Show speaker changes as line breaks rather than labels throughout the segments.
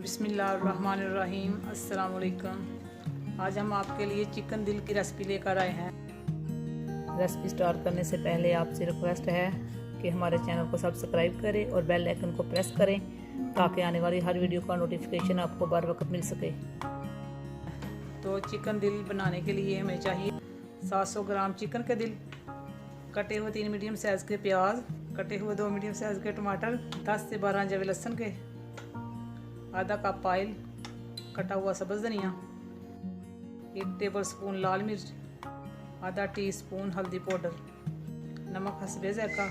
बिस्मिल्लाहिर्रहमानिर्रहीम। अस्सलाम वालेकुम। आज हम आपके लिए चिकन दिल की रेसिपी लेकर आए हैं। रेसिपी स्टार्ट करने से पहले आपसे रिक्वेस्ट है कि हमारे चैनल को सब्सक्राइब करें और बेल आइकन को प्रेस करें ताकि आने वाली हर वीडियो का नोटिफिकेशन आपको बर वक्त मिल सके। तो चिकन दिल बनाने के लिए हमें चाहिए 700 ग्राम चिकन के दिल, कटे हुए 3 मीडियम साइज़ के प्याज, कटे हुए 2 मीडियम साइज़ के टमाटर, 10 से 12 जवे लहसुन के, आधा कप ऑयल, कटा हुआ सब्ज़ धनिया, 1 टेबलस्पून लाल मिर्च, आधा टीस्पून हल्दी पाउडर, नमक हस्बे ज़ायक़ा,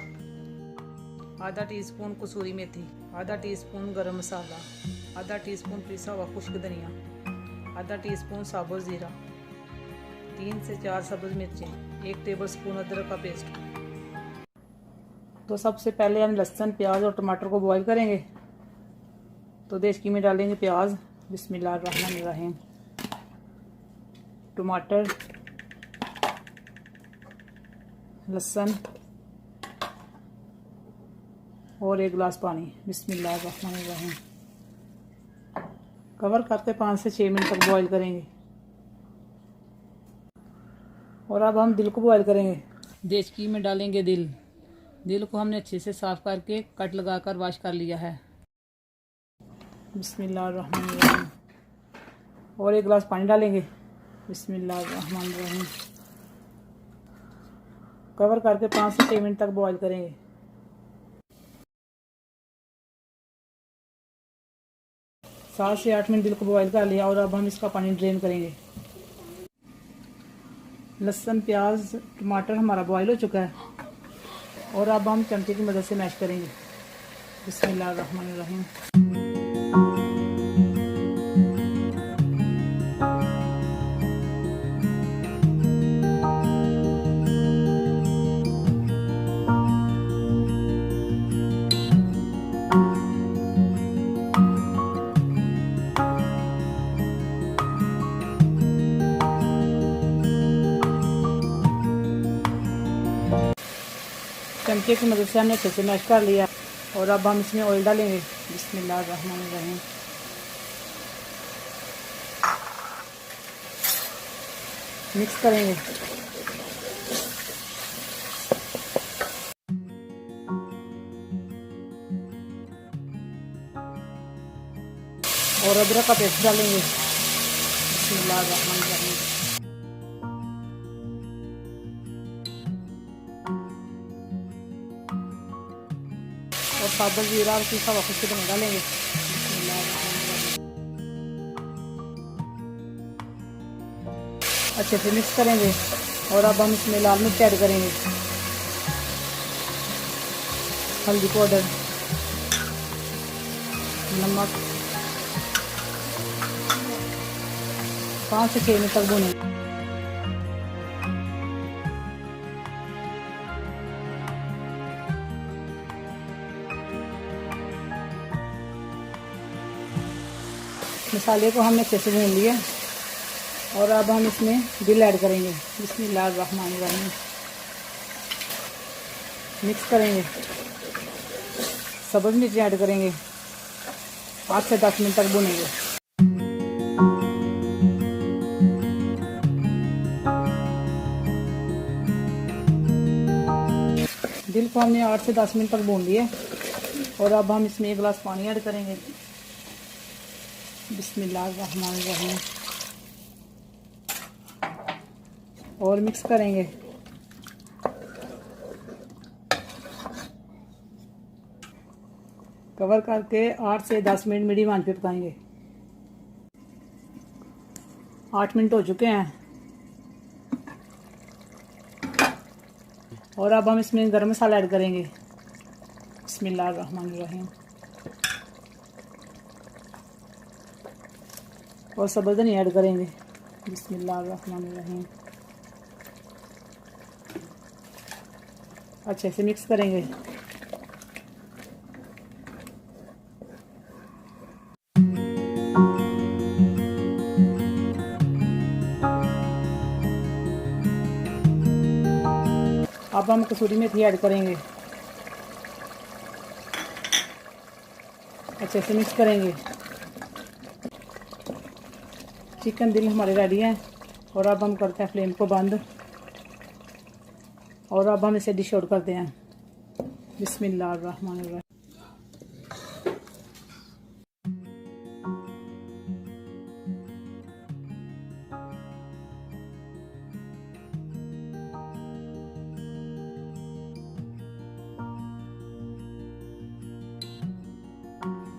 आधा टीस्पून कसूरी मेथी, आधा टीस्पून गरम मसाला, आधा टीस्पून पिसा हुआ खुश्क धनिया, आधा टीस्पून साबुत ज़ीरा, 3 से 4 सब्ज़ मिर्चें, 1 टेबलस्पून अदरक का पेस्ट। तो सबसे पहले हम लहसुन, प्याज और टमाटर को बॉईल करेंगे। तो देचकी में डालेंगे प्याज, बिस्मिल्लाहिर्रहमानिर्रहीम, टमाटर, लहसुन और 1 गिलास पानी, बिस्मिल्लाहिर्रहमानिर्रहीम। कवर करके 5 से 6 मिनट तक बॉईल करेंगे। और अब हम दिल को बॉईल करेंगे। देचकी में डालेंगे दिल को हमने अच्छे से साफ़ करके कट लगाकर वॉश कर लिया है, बिस्मिल्लाहिर्रहमानिर्रहीम। और 1 गिलास पानी डालेंगे, बिस्मिल्लाहिर्रहमानिर्रहीम। कवर करके 5 से 6 मिनट तक बॉईल करेंगे। सात से 8 मिनट दिल को बॉईल कर लिया और अब हम इसका पानी ड्रेन करेंगे। लहसुन, प्याज, टमाटर हमारा बॉईल हो चुका है और अब हम चमचे की मदद से मैश करेंगे, बिस्मिल्लाहिर्रहमानिर्रहीम। चमचे की मदद से हमने अच्छे से मैश कर लिया और अब हम इसमें ऑयल डालेंगे, बिस्मिल्लाहिर्रहमानिर्रहीम। मिक्स करेंगे। और अदरक का पेस्ट डालेंगे, बिस्मिल्लाहिर्रहमानिर्रहीम। और साबुत ज़ीरा और पिसा हुआ खुश्क धनिया डालेंगे, अच्छे से मिक्स करेंगे। और अब हम इसमें लाल मिर्च ऐड करेंगे, हल्दी पाउडर, नमक, 5 से 6 मिनट तक भूनेंगे। मसाले को हमने अच्छे से भून लिया और अब हम इसमें दिल ऐड करेंगे, बिस्मिल्लाहिर्रहमानिर्रहीम। मिक्स करेंगे। सब्ज़ मिर्च ऐड करेंगे, 8 से 10 मिनट तक भूनेंगे। दिल को हमने 8 से 10 मिनट तक भून लिया और अब हम इसमें 1 गिलास पानी ऐड करेंगे, बिस्मिल्लाहिर्रहमानिर्रहीम। और मिक्स करेंगे। कवर करके 8 से 10 मिनट मीडियम आंच पे पकाएंगे। 8 मिनट हो चुके हैं और अब हम इसमें गरम मसाला ऐड करेंगे, बिस्मिल्लाहिर्रहमानिर्रहीम। और सब्ज़ धनिया ऐड करेंगे, बिस्मिल्लाहिर्रहमानिर्रहीम। अच्छे से मिक्स करेंगे। अब हम कसूरी मेथी ऐड करेंगे, अच्छे से मिक्स करेंगे। चिकन दिल हमारे रेडी हैं और अब हम करते हैं फ्लेम को बंद और अब हम इसे डिश आउट करते हैं। बिस्मिल्लाहिर्रहमानिर्रहीम।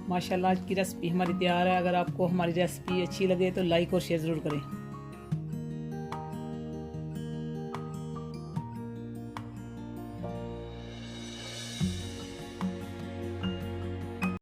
माशाल्लाह आज की रेसिपी हमारी तैयार है। अगर आपको हमारी रेसिपी अच्छी लगे तो लाइक और शेयर ज़रूर करें।